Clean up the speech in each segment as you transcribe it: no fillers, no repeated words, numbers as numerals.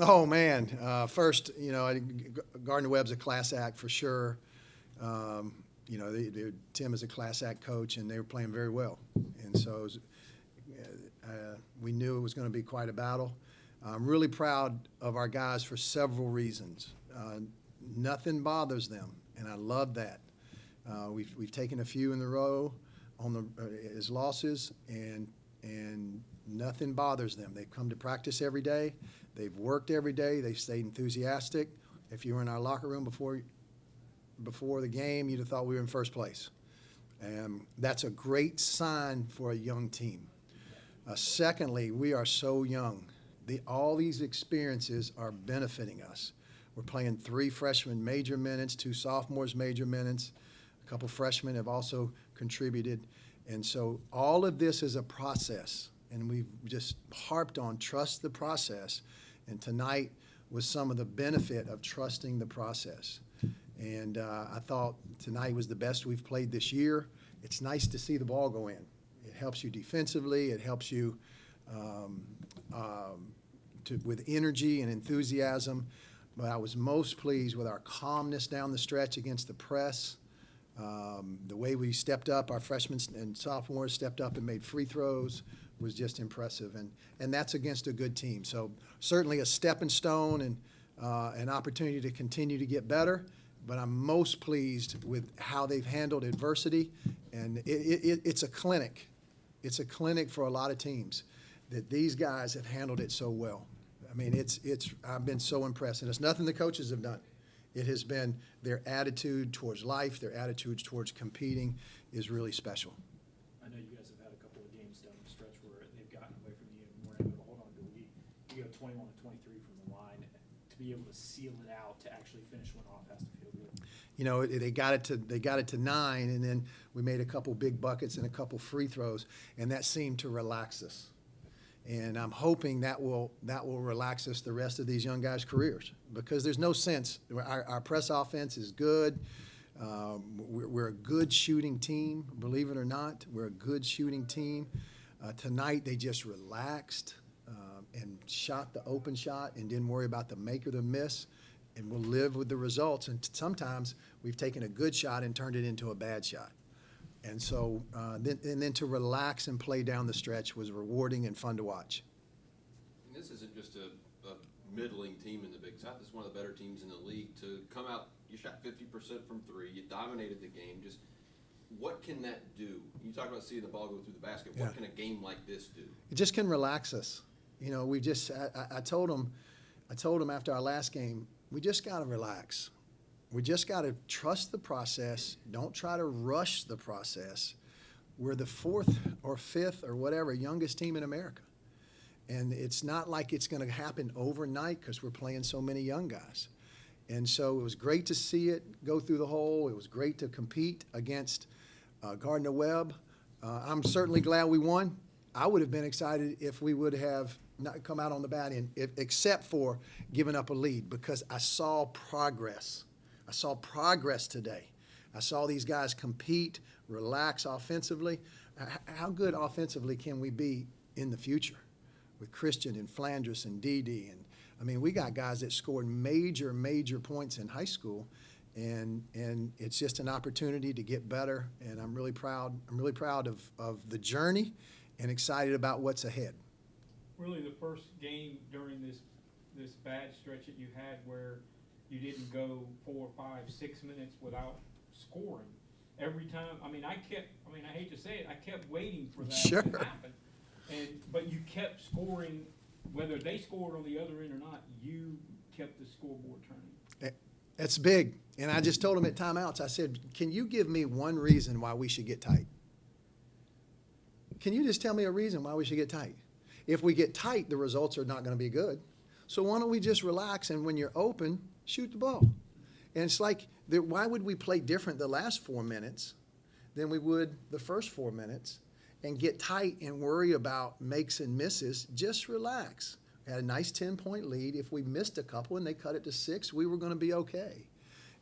Oh man, first, Gardner-Webb's a class act for sure. Tim is a class act coach, and they were playing very well, and so we knew it was going to be quite a battle. I'm really proud of our guys for several reasons. Nothing bothers them, and I love that. We've taken a few in the row as losses, and nothing bothers them. They've come to practice every day. They've worked every day. They've stayed enthusiastic. If you were in our locker room before the game, you'd have thought we were in first place. And that's a great sign for a young team. Secondly, we are so young. All these experiences are benefiting us. We're playing 3 freshmen major minutes, 2 sophomores major minutes. A couple freshmen have also contributed. And so all of this is a process, and we've just harped on trust the process. And tonight was some of the benefit of trusting the process. And I thought tonight was the best we've played this year. It's nice to see the ball go in. It helps you defensively. It helps you with energy and enthusiasm. But I was most pleased with our calmness down the stretch against the press. The way we stepped up, our freshmen and sophomores stepped up and made free throws was just impressive. And that's against a good team. So certainly a stepping stone and an opportunity to continue to get better. But I'm most pleased with how they've handled adversity. And it's a clinic. It's a clinic for a lot of teams that these guys have handled it so well. I mean, I've been so impressed. And it's nothing the coaches have done. It has been their attitude towards life, their attitude towards competing is really special. I know you guys have had a couple of games down the stretch where they've gotten away from you and weren't able to hold on to a lead. You go 21 to 23 from the line. To be able to seal it out, to actually finish one off has to feel good. You know, they got it to 9, and then we made a couple big buckets and a couple free throws, and that seemed to relax us. And I'm hoping that will relax us the rest of these young guys' careers, because there's no sense. Our press offense is good. We're a good shooting team, believe it or not. We're a good shooting team. Tonight they just relaxed and shot the open shot and didn't worry about the make or the miss, and we'll live with the results. And sometimes we've taken a good shot and turned it into a bad shot. And so then to relax and play down the stretch was rewarding and fun to watch. And this isn't just a middling team in the Big South. It's one of the better teams in the league. To come out, you shot 50% from 3. You dominated the game. Just what can that do? You talk about seeing the ball go through the basket. What can a game like this do? It just can relax us. You know, I told them after our last game, we just got to relax. We just got to trust the process. Don't try to rush the process. We're the 4th or 5th or whatever youngest team in America. And it's not like it's going to happen overnight because we're playing so many young guys. And so it was great to see it go through the hole. It was great to compete against Gardner-Webb. I'm certainly glad we won. I would have been excited if we would have not come out on the bad end, except for giving up a lead, because I saw progress. I saw progress today. I saw these guys compete, relax offensively. How good offensively can we be in the future with Christian and Phlandrous and Dee? And I mean, we got guys that scored major points in high school, and it's just an opportunity to get better. And I'm really proud. I'm really proud of the journey, and excited about what's ahead. Really, the first game during this bad stretch that you had where you didn't go 4, 5, 6 minutes without scoring. Every time, I hate to say it, I kept waiting for that to happen. But you kept scoring, whether they scored on the other end or not, you kept the scoreboard turning. That's big. And I just told them at timeouts, I said, can you give me one reason why we should get tight? Can you just tell me a reason why we should get tight? If we get tight, the results are not going to be good. So why don't we just relax, and when you're open, shoot the ball. And it's like, why would we play different the last 4 minutes than we would the first 4 minutes and get tight and worry about makes and misses? Just relax. We had a nice 10-point lead. If we missed a couple and they cut it to 6, we were going to be okay.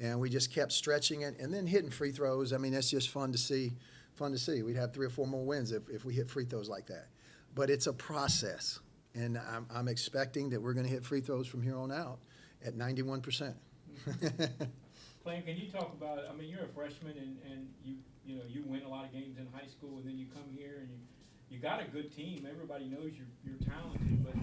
And we just kept stretching it and then hitting free throws. I mean, that's just fun to see. We'd have 3 or 4 more wins if we hit free throws like that. But it's a process. And I'm expecting that we're going to hit free throws from here on out at 91%. Clan, can you talk about, I mean, you're a freshman and you know, you win a lot of games in high school, and then you come here and you got a good team. Everybody knows you're talented, but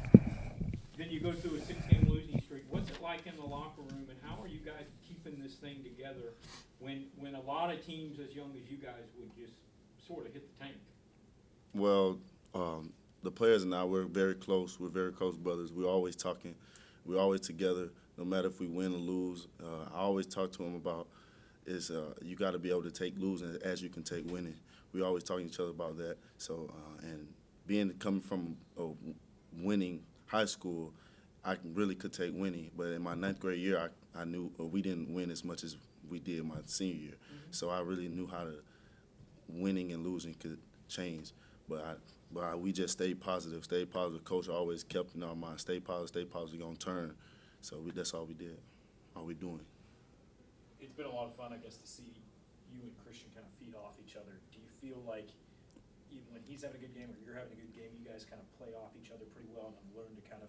then you go through a 6-game losing streak. What's it like in the locker room, and how are you guys keeping this thing together when a lot of teams as young as you guys would just sort of hit the tank? Well, the players and I, we're very close. We're very close brothers. We're always talking. We're always together, no matter if we win or lose. I always talk to them about you got to be able to take losing as you can take winning. We always talking to each other about that. So, and coming from a winning high school, I really could take winning. But in my 9th grade year, I knew we didn't win as much as we did my senior year. Mm-hmm. So I really knew how to winning and losing could change. But we just stayed positive. Coach always kept in our mind, stay positive, we're going to turn. So that's all we did, all we doing. It's been a lot of fun, I guess, to see you and Christian kind of feed off each other. Do you feel like even when he's having a good game or you're having a good game, you guys kind of play off each other pretty well and have learned to kind of,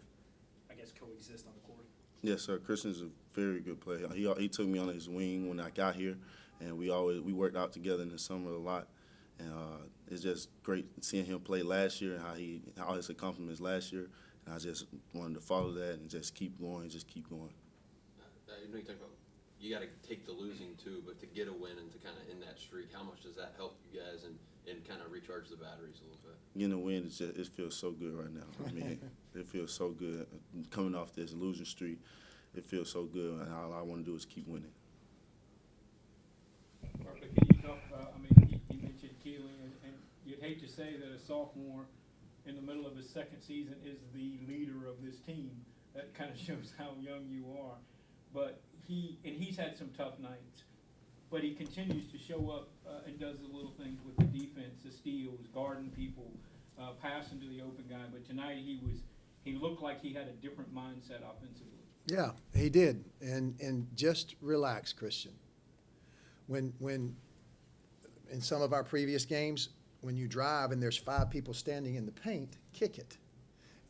I guess, coexist on the court? Yes, sir. Christian's a very good player. He took me on his wing when I got here, and we worked out together in the summer a lot. And it's just great seeing him play last year and how his accomplishments last year. And I just wanted to follow that and just keep going. You know, you talk about you got to take the losing too, but to get a win and to kind of end that streak, how much does that help you guys and kind of recharge the batteries a little bit? Getting a win, it feels so good right now. I mean, it feels so good. Coming off this losing streak, it feels so good, and all I want to do is keep winning. Barclay, can you talk about, I mean, you mentioned Keeling, and you'd hate to say that a sophomore in the middle of his 2nd season is the leader of this team. That kind of shows how young you are. But he's had some tough nights, but he continues to show up and does the little things with the defense, the steals, guarding people, passing to the open guy. But tonight he looked like he had a different mindset offensively. Yeah, he did. And just relax, Christian. When in some of our previous games, when you drive and there's 5 people standing in the paint, kick it.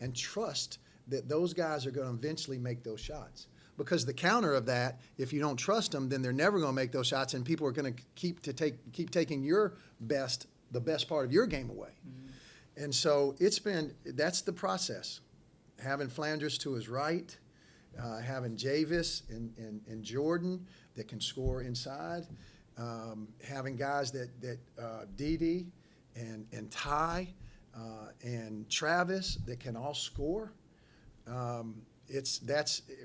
And trust that those guys are going to eventually make those shots. Because the counter of that, if you don't trust them, then they're never going to make those shots, and people are going to keep taking the best part of your game away. Mm-hmm. And so that's the process. Having Phlandrous to his right, having Javis and Jordan that can score inside, having guys that Dede and Ty and Travis that can all score.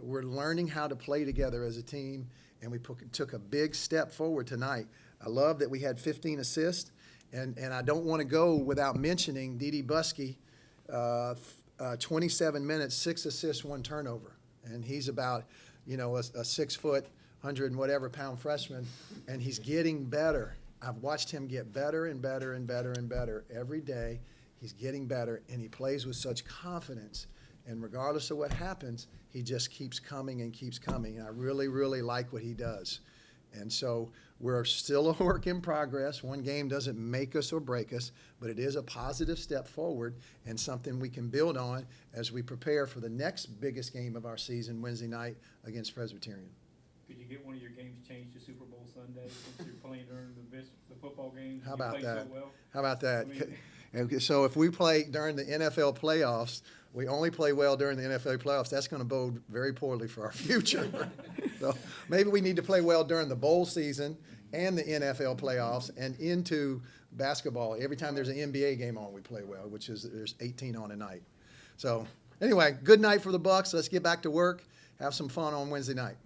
We're learning how to play together as a team, and we took a big step forward tonight. I love that we had 15 assists, and I don't want to go without mentioning Dede Buski, 27 minutes, 6 assists, 1 turnover, and he's about, a 6 foot, 100 and whatever pound freshman, and he's getting better. I've watched him get better and better and better and better every day. He's getting better, and he plays with such confidence. And regardless of what happens, he just keeps coming and keeps coming. And I really, really like what he does. And so we're still a work in progress. One game doesn't make us or break us, but it is a positive step forward and something we can build on as we prepare for the next biggest game of our season, Wednesday night against Presbyterian. Could you get one of your games changed to Super Bowl Sunday since you're playing during the football games? How about that? So well? How about that? I mean, so if we play during the NFL playoffs, we only play well during the NFL playoffs, that's going to bode very poorly for our future. So maybe we need to play well during the bowl season and the NFL playoffs and into basketball. Every time there's an NBA game on, we play well, there's 18 on a night. So anyway, good night for the Bucs. Let's get back to work. Have some fun on Wednesday night.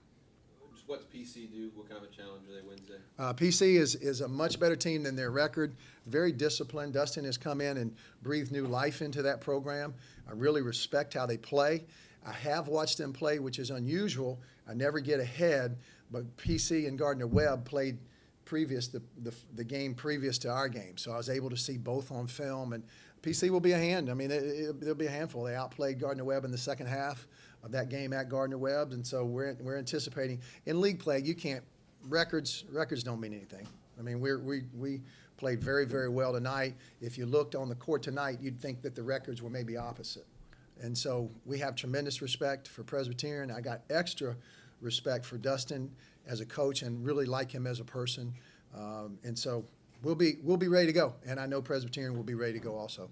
What's PC do? What kind of a challenge are they Wednesday? PC is a much better team than their record. Very disciplined. Dustin has come in and breathed new life into that program. I really respect how they play. I have watched them play, which is unusual. I never get ahead, but PC and Gardner-Webb played the game previous to our game. So I was able to see both on film, and PC will be a hand. I mean, they'll be a handful. They outplayed Gardner-Webb in the second half of that game at Gardner-Webb, and so we're anticipating. In league play, you can't records don't mean anything. I mean, we played very, very well tonight. If you looked on the court tonight, you'd think that the records were maybe opposite. And so we have tremendous respect for Presbyterian. I got extra respect for Dustin as a coach and really like him as a person. And so we'll be ready to go. And I know Presbyterian will be ready to go also.